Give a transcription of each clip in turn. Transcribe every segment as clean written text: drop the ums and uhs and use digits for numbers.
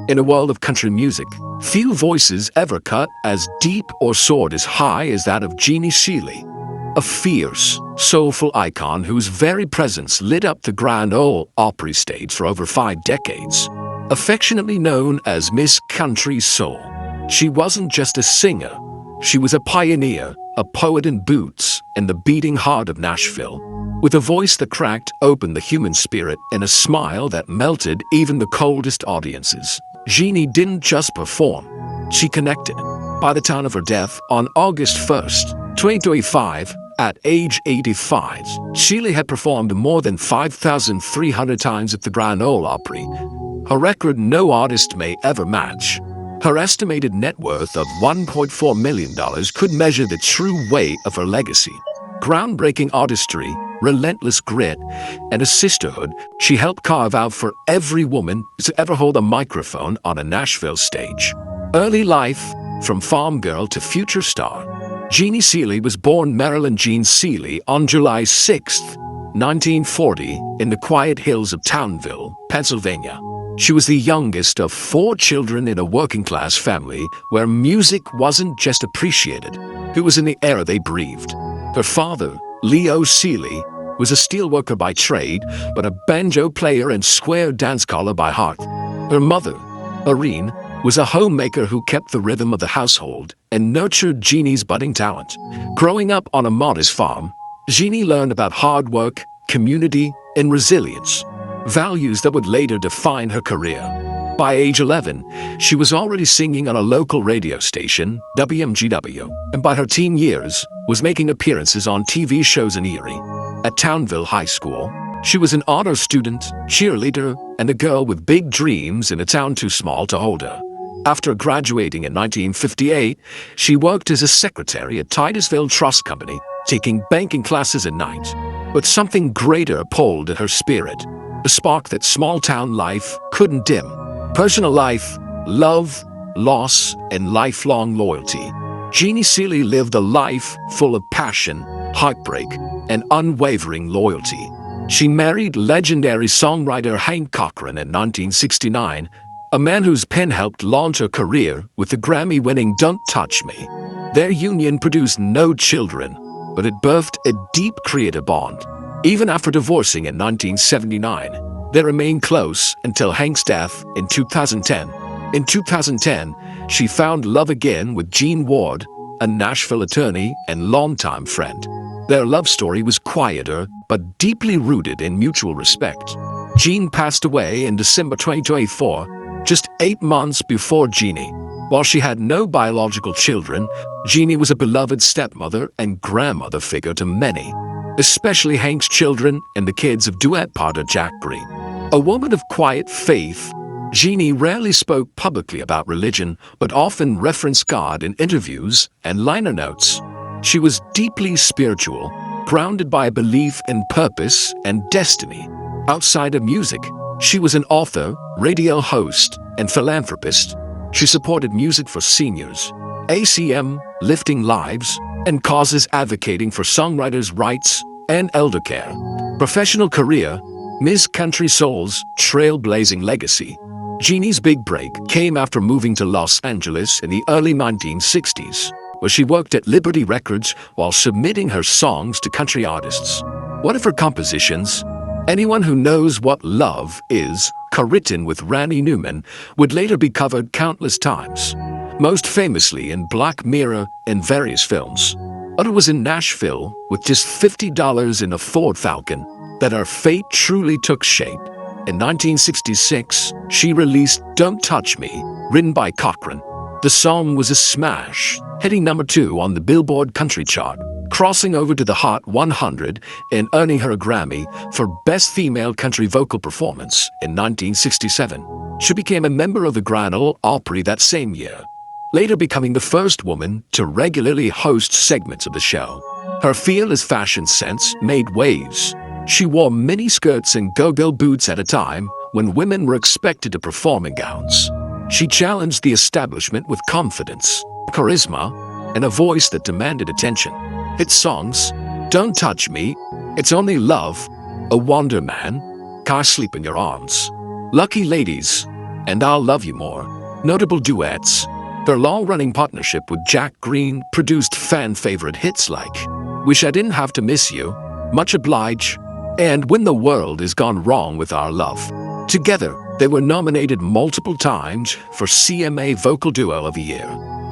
In a world of country music, few voices ever cut as deep or soared as high as that of Jeannie Seely, a fierce, soulful icon whose very presence lit up the Grand Ole Opry stage for over 5 decades. Affectionately known as Miss Country Soul, she wasn't just a singer, she was a pioneer, a poet in boots, and the beating heart of Nashville. With a voice that cracked open the human spirit and a smile that melted even the coldest audiences, Jeannie didn't just perform, she connected. By the time of her death on August 1st, 2025, at age 85, Seely had performed more than 5,300 times at the Grand Ole Opry, a record no artist may ever match. Her estimated net worth of $1.4 million could measure the true weight of her legacy. Groundbreaking artistry, relentless grit, and a sisterhood she helped carve out for every woman to ever hold a microphone on a Nashville stage. Early life, from farm girl to future star, Jeannie Seely was born Marilyn Jeanne Seely on July 6, 1940, in the quiet hills of Townville, Pennsylvania. She was the youngest of 4 children in a working-class family where music wasn't just appreciated, it was in the air they breathed. Her father, Leo Seely, was a steelworker by trade, but a banjo player and square dance caller by heart. Her mother, Irene, was a homemaker who kept the rhythm of the household and nurtured Jeannie's budding talent. Growing up on a modest farm, Jeannie learned about hard work, community, and resilience, values that would later define her career. By age 11, she was already singing on a local radio station, WMGW, and by her teen years, was making appearances on TV shows in Erie. At Townville High School, she was an honor student, cheerleader, and a girl with big dreams in a town too small to hold her. After graduating in 1958, she worked as a secretary at Titusville Trust Company, taking banking classes at night. But something greater pulled at her spirit, a spark that small-town life couldn't dim. Personal life, love, loss, and lifelong loyalty. Jeannie Seely lived a life full of passion, heartbreak, and unwavering loyalty. She married legendary songwriter Hank Cochran in 1969, a man whose pen helped launch her career with the Grammy-winning Don't Touch Me. Their union produced no children, but it birthed a deep creative bond. Even after divorcing in 1979, they remained close until Hank's death in 2010. In 2010, she found love again with Gene Ward, a Nashville attorney and longtime friend. Their love story was quieter but deeply rooted in mutual respect. Gene passed away in December 2024, just 8 months before Jeannie. While she had no biological children, Jeannie was a beloved stepmother and grandmother figure to many, especially Hank's children and the kids of duet partner Jack Green. A woman of quiet faith, Jeannie rarely spoke publicly about religion, but often referenced God in interviews and liner notes. She was deeply spiritual, grounded by a belief in purpose and destiny. Outside of music, she was an author, radio host, and philanthropist. She supported music for seniors, ACM, lifting lives, and causes advocating for songwriters' rights and elder care. Professional career, Miss Country Soul's trailblazing legacy. Jeannie's big break came after moving to Los Angeles in the early 1960s, where she worked at Liberty Records while submitting her songs to country artists. One of her compositions, Anyone Who Knows What Love Is, co-written with Randy Newman, would later be covered countless times, most famously in Black Mirror and various films. But it was in Nashville, with just $50 in a Ford Falcon, that her fate truly took shape. In 1966, she released Don't Touch Me, written by Cochran. The song was a smash, hitting number 2 on the Billboard Country chart, crossing over to the Hot 100 and earning her a Grammy for Best Female Country Vocal Performance in 1967. She became a member of the Grand Ole Opry that same year, later becoming the first woman to regularly host segments of the show. Her fearless fashion sense made waves. She wore mini-skirts and go-go boots at a time when women were expected to perform in gowns. She challenged the establishment with confidence, charisma, and a voice that demanded attention. Hit songs, Don't Touch Me, It's Only Love, A Wonder Man, Can't Sleep in Your Arms, Lucky Ladies, and I'll Love You More. Notable duets. Their long-running partnership with Jack Green produced fan-favorite hits like Wish I Didn't Have to Miss You, Much Oblige, and When the World Is Gone Wrong with Our Love. Together, they were nominated multiple times for CMA Vocal Duo of the Year.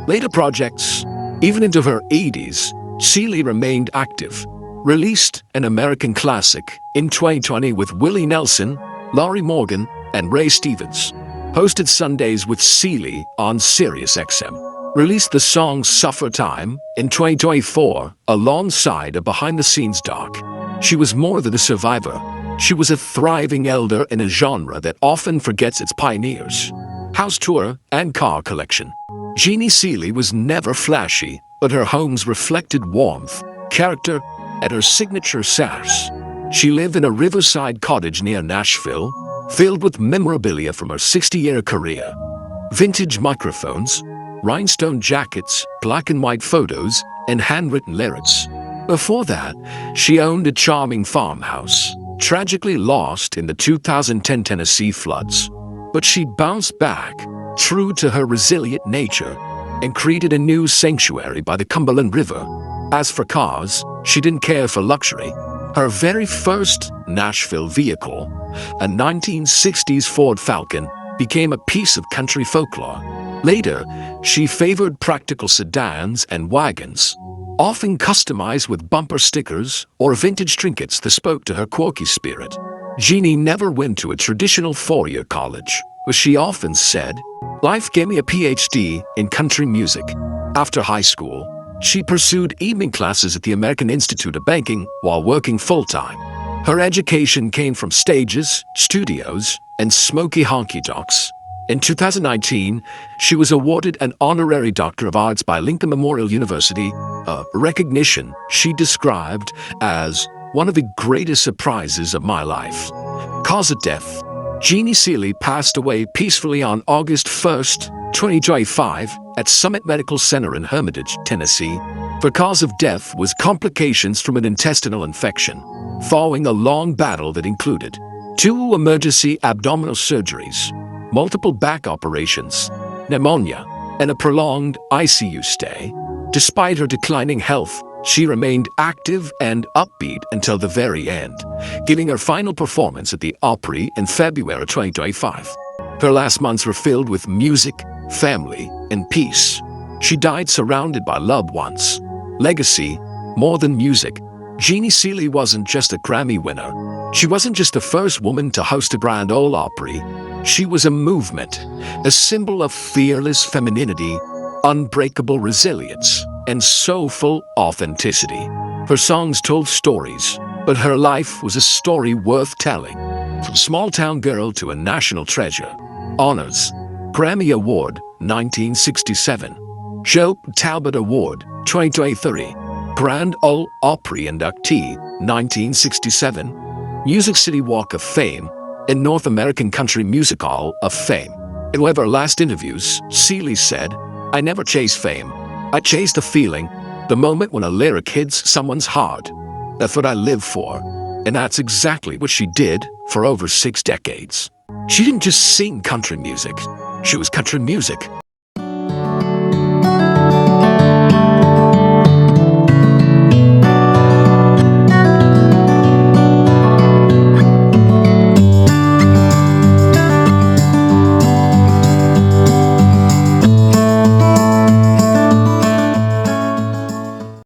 Later projects. Even into her 80s, Seely remained active. Released an American classic in 2020 with Willie Nelson, Laurie Morgan, and Ray Stevens. Hosted Sundays with Seely on SiriusXM. Released the song Suffer Time in 2024 alongside a behind-the-scenes doc. She was more than a survivor. She was a thriving elder in a genre that often forgets its pioneers. House tour and car collection. Jeannie Seely was never flashy, but her homes reflected warmth, character, and her signature sass. She lived in a riverside cottage near Nashville, filled with memorabilia from her 60-year career. Vintage microphones, rhinestone jackets, black and white photos, and handwritten lyrics. Before that, she owned a charming farmhouse, tragically lost in the 2010 Tennessee floods. But she bounced back, true to her resilient nature, and created a new sanctuary by the Cumberland River. As for cars, she didn't care for luxury. Her very first Nashville vehicle, a 1960s Ford Falcon, became a piece of country folklore. Later, she favored practical sedans and wagons, often customized with bumper stickers or vintage trinkets that spoke to her quirky spirit. Jeannie never went to a traditional four-year college, but she often said, "Life gave me a PhD in country music." After high school, she pursued evening classes at the American Institute of Banking while working full-time. Her education came from stages, studios, and smoky honky-tonks. In 2019, she was awarded an honorary Doctor of Arts by Lincoln Memorial University, a recognition she described as one of the greatest surprises of my life. Cause of death. Jeannie Seely passed away peacefully on August 1st, 2025, at Summit Medical Center in Hermitage, Tennessee. The cause of death was complications from an intestinal infection, following a long battle that included 2 emergency abdominal surgeries, multiple back operations, pneumonia, and a prolonged ICU stay. Despite her declining health, she remained active and upbeat until the very end, giving her final performance at the Opry in February 2025. Her last months were filled with music, family, and peace. She died surrounded by loved ones. Legacy, more than music. Jeannie Seely wasn't just a Grammy winner. She wasn't just the first woman to host a Grand Ole Opry. She was a movement, a symbol of fearless femininity, unbreakable resilience, and soulful authenticity. Her songs told stories, but her life was a story worth telling. From small-town girl to a national treasure. Honors: Grammy Award, 1967. Joe Talbot Award, 2023. Grand Ole Opry inductee, 1967. Music City Walk of Fame and North American Country Music Hall of Fame. In one of her last interviews, Seely said, "I never chase fame. I chase the feeling, the moment when a lyric hits someone's heart. That's what I live for." And that's exactly what she did for over 6 decades. She didn't just sing country music. She was country music.